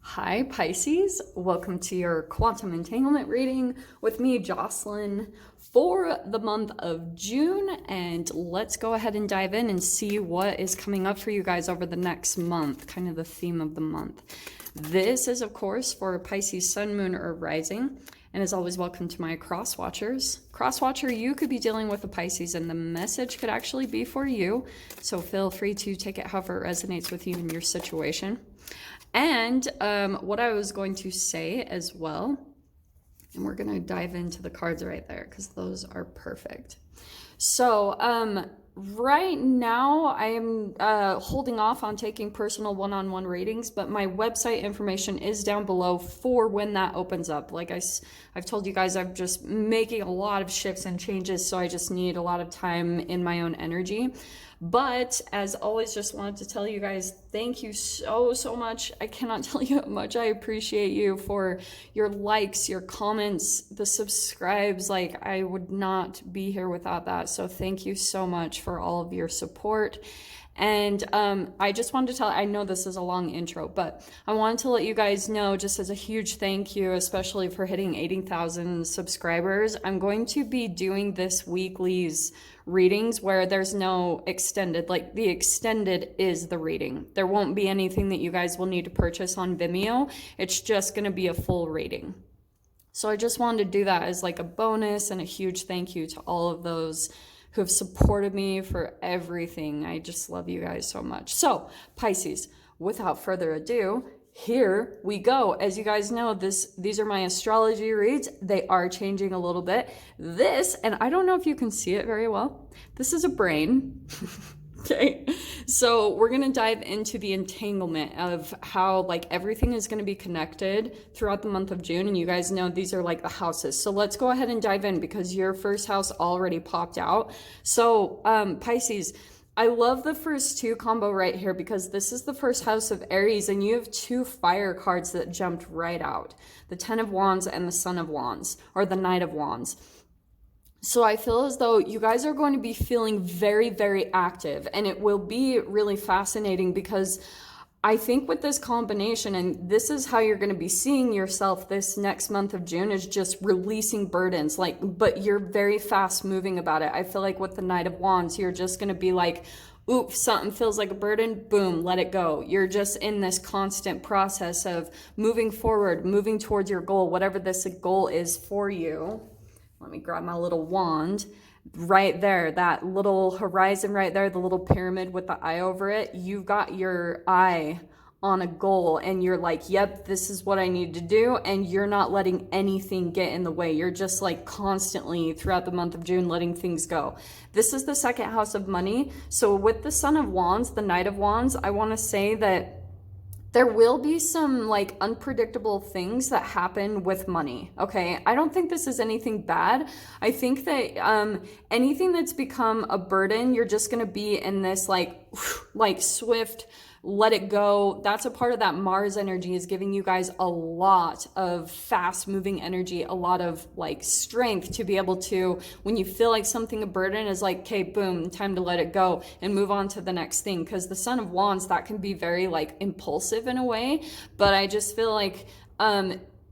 Hi Pisces, welcome to your quantum entanglement reading with me, Jocelyn, for the month of June. And let's go ahead and dive in and see what is coming up for you guys over the next month, kind of the theme of the month. This is, of course, for Pisces sun, moon, or rising. And as always, welcome to my cross watchers. Cross watcher, you could be dealing with a Pisces and the message could actually be for you. So feel free to take it however it resonates with you in your situation. And what I was going to say as well, and we're going to dive into the cards right there because those are perfect. So right now I am holding off on taking personal one-on-one readings, but my website information is down below for when that opens up. Like I've told you guys, I'm just making a lot of shifts and changes, so I just need a lot of time in my own energy. But as always, just wanted to tell you guys, thank you so much. I cannot tell you how much I appreciate you for your likes, your comments, the subscribes. Like, I would not be here without that. So thank you so much for all of your support. And I just wanted to tell, I know this is a long intro, but I wanted to let you guys know, just as a huge thank you, especially for hitting 80,000 subscribers, I'm going to be doing this weekly's readings where there's no extended, like the extended is the reading. There won't be anything that you guys will need to purchase on Vimeo. It's just going to be a full reading. So I just wanted to do that as like a bonus and a huge thank you to all of those who have supported me for everything. I just love you guys so much. So Pisces, without further ado, here we go. As you guys know, these are my astrology reads. They are changing a little bit. This, and I don't know if you can see it very well, this is a brain. Okay, so we're going to dive into the entanglement of how like everything is going to be connected throughout the month of June. And you guys know these are like the houses. So let's go ahead and dive in because your first house already popped out. So Pisces, I love the first two combo right here because this is the first house of Aries and you have two fire cards that jumped right out. The 10 of Wands and the Sun of Wands, or the Knight of Wands. So I feel as though you guys are going to be feeling very, very active, and it will be really fascinating because I think with this combination, and this is how you're going to be seeing yourself this next month of June, is just releasing burdens, like, but you're very fast moving about it. I feel like with the Knight of Wands, you're just going to be like, oops, something feels like a burden, boom, let it go. You're just in this constant process of moving forward, moving towards your goal, whatever this goal is for you. Let me grab my little wand right there, that little horizon right there, the little pyramid with the eye over it. You've got your eye on a goal and you're like, yep, this is what I need to do. And you're not letting anything get in the way. You're just like constantly throughout the month of June, letting things go. This is the second house of money. So with the Sun of Wands, the Knight of Wands, I want to say that there will be some like unpredictable things that happen with money, okay? I don't think this is anything bad. I think that anything that's become a burden, you're just gonna be in this like swift, let it go. That's a part of that Mars energy is giving you guys a lot of fast moving energy, a lot of like strength to be able to, when you feel like something a burden is like, okay, boom, time to let it go and move on to the next thing. Because the Sun of Wands, that can be very like impulsive in a way, but I just feel like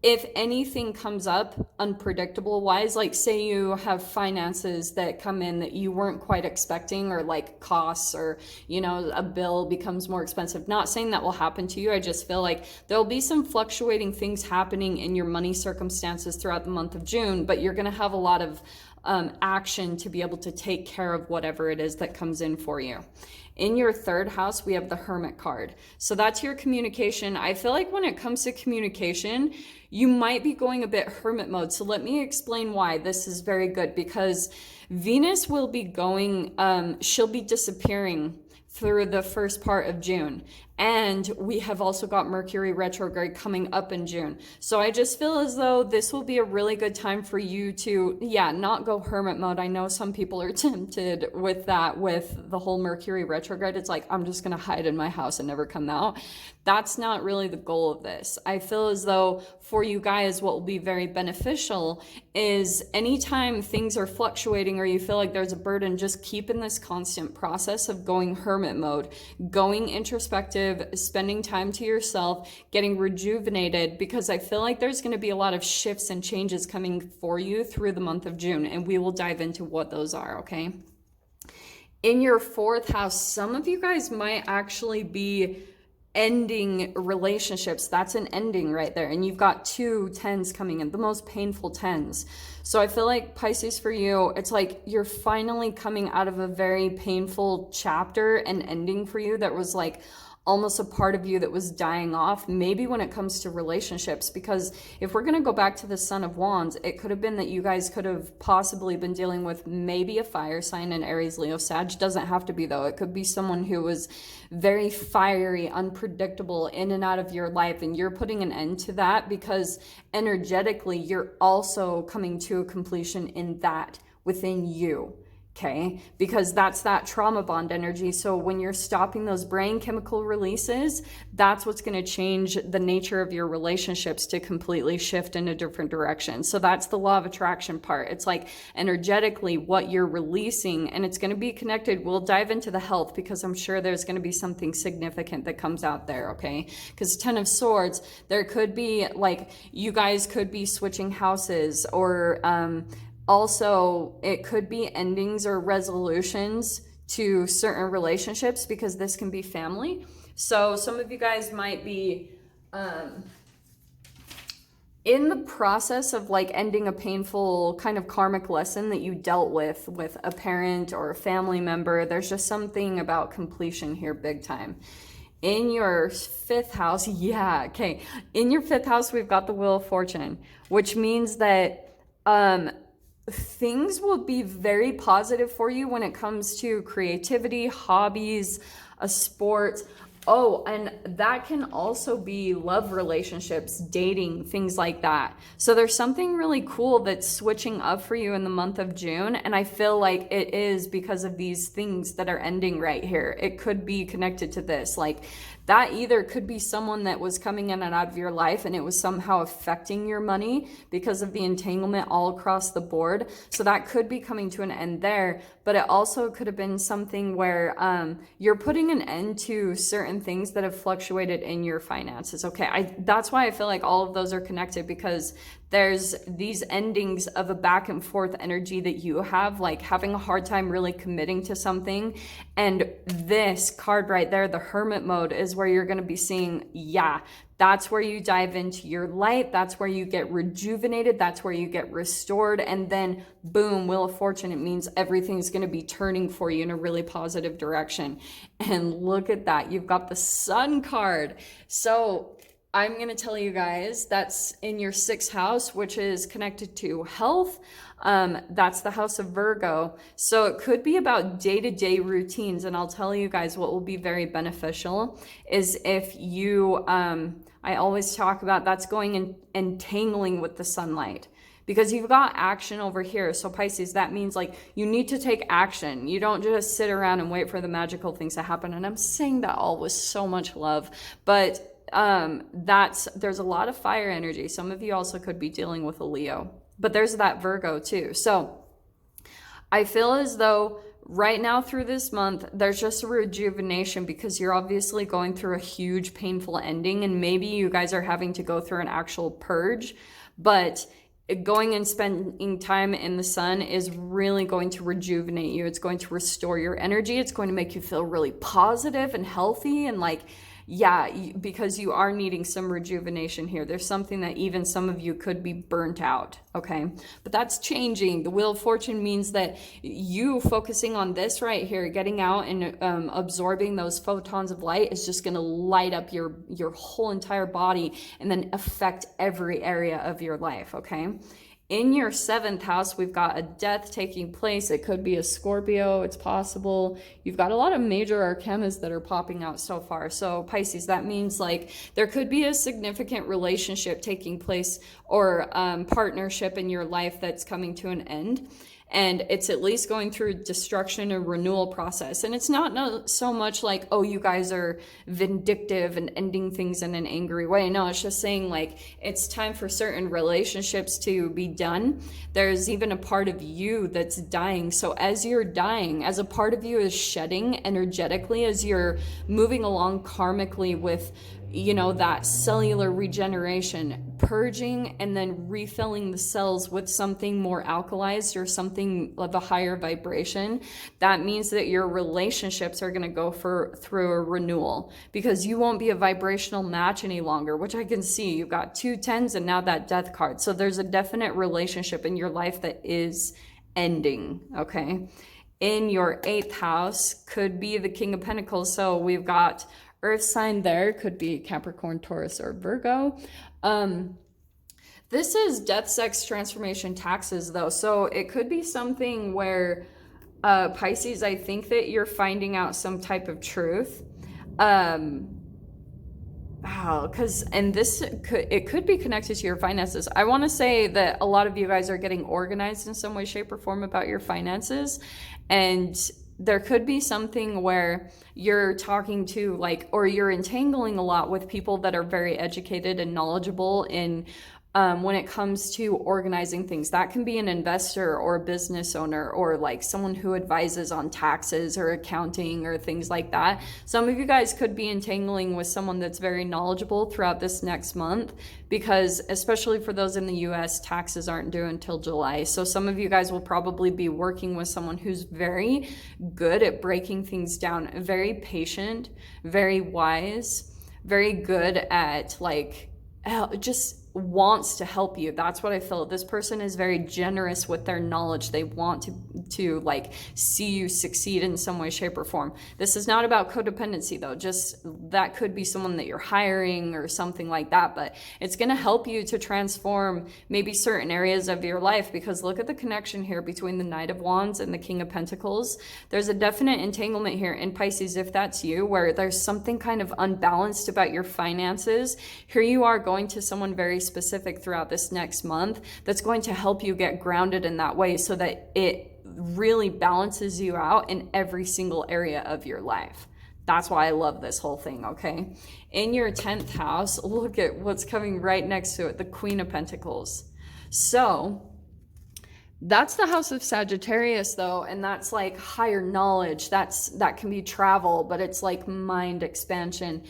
if anything comes up unpredictable wise, like say you have finances that come in that you weren't quite expecting, or like costs, or you know, a bill becomes more expensive. Not saying that will happen to you. I just feel like there'll be some fluctuating things happening in your money circumstances throughout the month of June, but you're going to have a lot of action to be able to take care of whatever it is that comes in for you. In your third house, we have the Hermit card. So that's your communication. I feel like when it comes to communication, you might be going a bit hermit mode. So let me explain why this is very good, because Venus will be going, she'll be disappearing through the first part of June. And we have also got Mercury retrograde coming up in June. So I just feel as though this will be a really good time for you to, not go hermit mode. I know some people are tempted with that, with the whole Mercury retrograde. It's like, I'm just going to hide in my house and never come out. That's not really the goal of this. I feel as though for you guys, what will be very beneficial is anytime things are fluctuating or you feel like there's a burden, just keep in this constant process of going hermit mode, going introspective, positive, spending time to yourself, getting rejuvenated, because I feel like there's going to be a lot of shifts and changes coming for you through the month of June, and we will dive into what those are, okay? In your 4th house, some of you guys might actually be ending relationships. That's an ending right there. And you've got 2 10s coming in, the most painful 10s. So I feel like Pisces, for you, it's like you're finally coming out of a very painful chapter and ending for you that was like almost a part of you that was dying off, maybe when it comes to relationships. Because if we're going to go back to the Son of Wands, it could have been that you guys could have possibly been dealing with maybe a fire sign, in Aries, Leo, Sag. Doesn't have to be, though. It could be someone who was very fiery, unpredictable, in and out of your life, and you're putting an end to that because energetically you're also coming to a completion in that within you. Okay, because that's that trauma bond energy. So when you're stopping those brain chemical releases, that's what's going to change the nature of your relationships to completely shift in a different direction. So that's the law of attraction part. It's like energetically what you're releasing, and it's going to be connected. We'll dive into the health because I'm sure there's going to be something significant that comes out there, okay? Because 10 of Swords, there could be like, you guys could be switching houses, or also, it could be endings or resolutions to certain relationships, because this can be family. So some of you guys might be in the process of like ending a painful kind of karmic lesson that you dealt with a parent or a family member. There's just something about completion here, big time. In your 5th house, in your 5th house, we've got the Wheel of Fortune, which means that things will be very positive for you when it comes to creativity, hobbies, a sport. Oh, and that can also be love relationships, dating, things like that. So there's something really cool that's switching up for you in the month of June. And I feel like it is because of these things that are ending right here. It could be connected to this. Like, that either could be someone that was coming in and out of your life and it was somehow affecting your money because of the entanglement all across the board. So that could be coming to an end there. But it also could have been something where you're putting an end to certain things that have fluctuated in your finances. Okay, that's why I feel like all of those are connected, because there's these endings of a back and forth energy that you have, like having a hard time really committing to something. And this card right there, the Hermit mode, is where you're going to be seeing, that's where you dive into your light. That's where you get rejuvenated. That's where you get restored. And then boom, Wheel of Fortune. It means everything's going to be turning for you in a really positive direction. And look at that. You've got the Sun card. So I'm going to tell you guys that's in your 6th house, which is connected to health. That's the house of Virgo. So it could be about day-to-day routines. And I'll tell you guys what will be very beneficial is if you, I always talk about that's going and entangling with the sunlight. Because you've got action over here. So Pisces, that means like you need to take action. You don't just sit around and wait for the magical things to happen. And I'm saying that all with so much love. But there's a lot of fire energy. Some of you also could be dealing with a Leo, but there's that Virgo too. So I feel as though right now through this month, there's just a rejuvenation because you're obviously going through a huge painful ending, and maybe you guys are having to go through an actual purge, but going and spending time in the sun is really going to rejuvenate you. It's going to restore your energy. It's going to make you feel really positive and healthy and like, because you are needing some rejuvenation here. There's something that even some of you could be burnt out, okay? But that's changing. The Wheel of Fortune means that you focusing on this right here, getting out and absorbing those photons of light is just gonna light up your whole entire body and then affect every area of your life, okay? In your 7th house, we've got a death taking place. It could be a Scorpio. It's possible. You've got a lot of major arcanas that are popping out so far. So Pisces, that means like there could be a significant relationship taking place or partnership in your life that's coming to an end. and it's at least going through destruction and renewal process. And it's not so much like, oh, you guys are vindictive and ending things in an angry way. No, it's just saying like it's time for certain relationships to be done. There's even a part of you that's dying. So as you're dying, as a part of you is shedding energetically, as you're moving along karmically with, you know, that cellular regeneration, purging and then refilling the cells with something more alkalized or something of a higher vibration, that means that your relationships are going to go through a renewal, because you won't be a vibrational match any longer, which I can see. You've got 2 10s and now that death card. So there's a definite relationship in your life that is ending, okay? In your 8th house could be the King of Pentacles. So we've got Earth sign there, could be Capricorn, Taurus, or Virgo. This is death, sex, transformation, taxes, though. So it could be something where, Pisces, I think that you're finding out some type of truth. It could be connected to your finances. I want to say that a lot of you guys are getting organized in some way, shape, or form about your finances. And there could be something where you're talking to or you're entangling a lot with people that are very educated and knowledgeable in when it comes to organizing things. That can be an investor or a business owner, or like someone who advises on taxes or accounting or things like that. Some of you guys could be entangling with someone that's very knowledgeable throughout this next month, because especially for those in the US, taxes aren't due until July. So some of you guys will probably be working with someone who's very good at breaking things down, very patient, very wise, very good at just wants to help you. That's what I feel. This person is very generous with their knowledge. They want to see you succeed in some way, shape, or form. This is not about codependency, though. Just that could be someone that you're hiring or something like that, but it's going to help you to transform maybe certain areas of your life, because look at the connection here between the Knight of Wands and the King of Pentacles. There's a definite entanglement here in Pisces, if that's you, where there's something kind of unbalanced about your finances. Here you are going to someone very specific throughout this next month that's going to help you get grounded in that way, so that it really balances you out in every single area of your life. That's why I love this whole thing, okay? In your 10th house, look at what's coming right next to it, the Queen of Pentacles. So that's the house of Sagittarius, though, and that's like higher knowledge. That can be travel, but it's like mind expansion.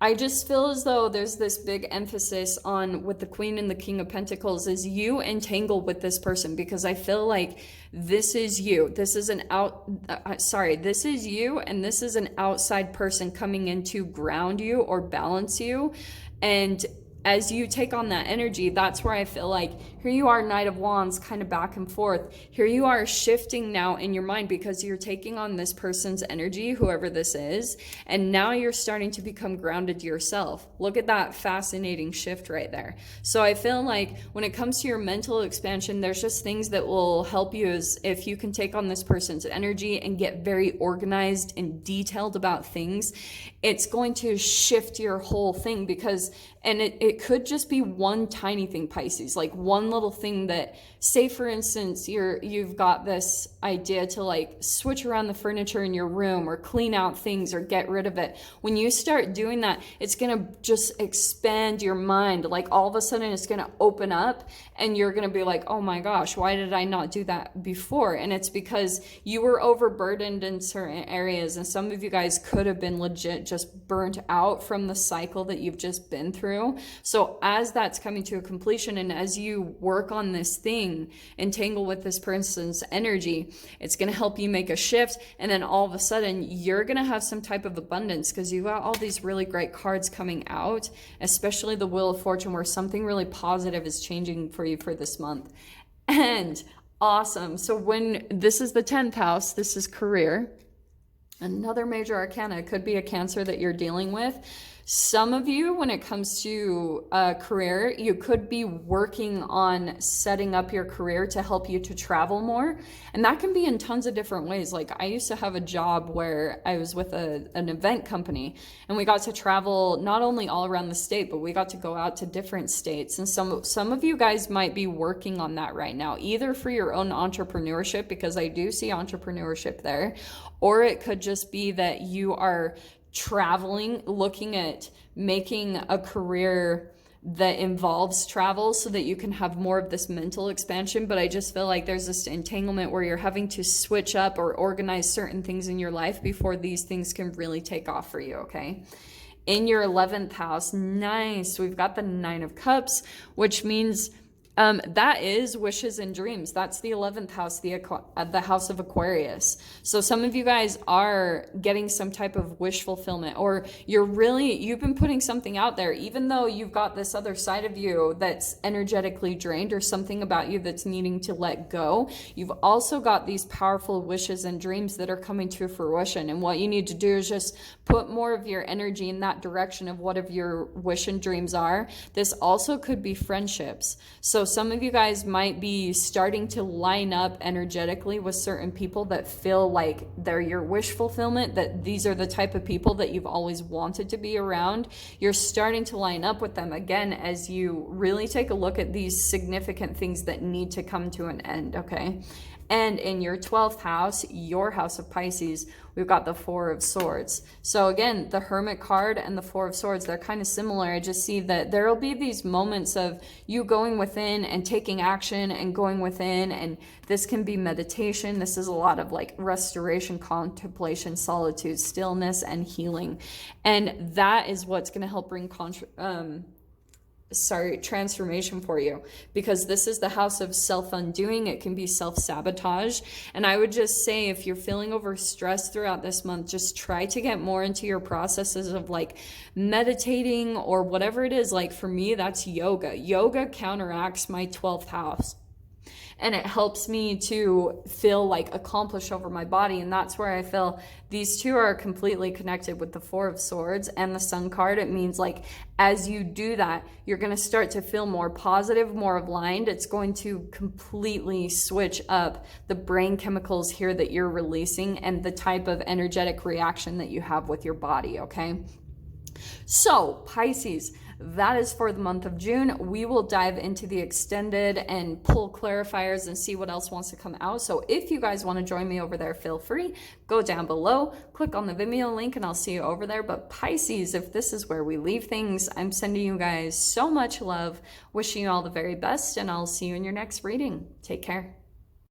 I just feel as though there's this big emphasis on, with the Queen and the King of Pentacles, is you entangle with this person, because I feel like this is you. This is this is you, and this is an outside person coming in to ground you or balance you. And as you take on that energy, that's where I feel like here you are, Knight of Wands, kind of back and forth. Here you are shifting now in your mind, because you're taking on this person's energy, whoever this is, and now you're starting to become grounded yourself. Look at that fascinating shift right there. So I feel like when it comes to your mental expansion, there's just things that will help you, as if you can take on this person's energy and get very organized and detailed about things, it's going to shift your whole thing. Because, and it could just be one tiny thing, Pisces, like one little thing that, say for instance, you've got this idea to switch around the furniture in your room or clean out things or get rid of it. When you start doing that, it's gonna just expand your mind. Like all of a sudden it's gonna open up, and you're gonna be like, oh my gosh, why did I not do that before? And it's because you were overburdened in certain areas, and some of you guys could have been legit just burnt out from the cycle that you've just been through. So as that's coming to a completion, and as you work on this thing, entangle with this person's energy, it's going to help you make a shift. And then all of a sudden you're going to have some type of abundance, because you got all these really great cards coming out, especially the Wheel of Fortune, where something really positive is changing for you for this month. And awesome. So when this is the 10th house, this is career. Another major arcana, it could be a Cancer that you're dealing with. Some of you, when it comes to career, you could be working on setting up your career to help you to travel more. And that can be in tons of different ways. Like I used to have a job where I was with an event company, and we got to travel not only all around the state, but we got to go out to different states. And some of you guys might be working on that right now, either for your own entrepreneurship, because I do see entrepreneurship there, or it could just be that you are traveling, looking at making a career that involves travel so that you can have more of this mental expansion. But I just feel like there's this entanglement where you're having to switch up or organize certain things in your life before these things can really take off for you, okay? In your 11th house, nice, we've got the 9 of Cups, which means that is wishes and dreams. That's the 11th house, the house of Aquarius. So some of you guys are getting some type of wish fulfillment, or you've been putting something out there, even though you've got this other side of you that's energetically drained, or something about you that's needing to let go. You've also got these powerful wishes and dreams that are coming to fruition. And what you need to do is just put more of your energy in that direction of what of your wish and dreams are. This also could be friendships. So some of you guys might be starting to line up energetically with certain people that feel like they're your wish fulfillment, that these are the type of people that you've always wanted to be around. You're starting to line up with them again as you really take a look at these significant things that need to come to an end, okay? And in your 12th house, your house of Pisces, we've got the 4 of Swords. So again, the Hermit card and the 4 of Swords, they're kind of similar. I just see that there will be these moments of you going within and taking action and going within. And this can be meditation. This is a lot of like restoration, contemplation, solitude, stillness, and healing. And that is what's going to help bring transformation for you, because this is the house of self-undoing. It can be self-sabotage. And I would just say, if you're feeling overstressed throughout this month, just try to get more into your processes of like meditating or whatever it is. Like for me, that's yoga. Yoga counteracts my 12th house. And it helps me to feel like accomplished over my body. And that's where I feel these two are completely connected with the 4 of Swords and the Sun card. It means like, as you do that, you're going to start to feel more positive, more aligned. It's going to completely switch up the brain chemicals here that you're releasing and the type of energetic reaction that you have with your body, okay? So Pisces, that is for the month of June. We will dive into the extended and pull clarifiers and see what else wants to come out. So if you guys want to join me over there, feel free. Go down below, click on the Vimeo link, and I'll see you over there. But Pisces, if this is where we leave things, I'm sending you guys so much love, wishing you all the very best, and I'll see you in your next reading. Take care.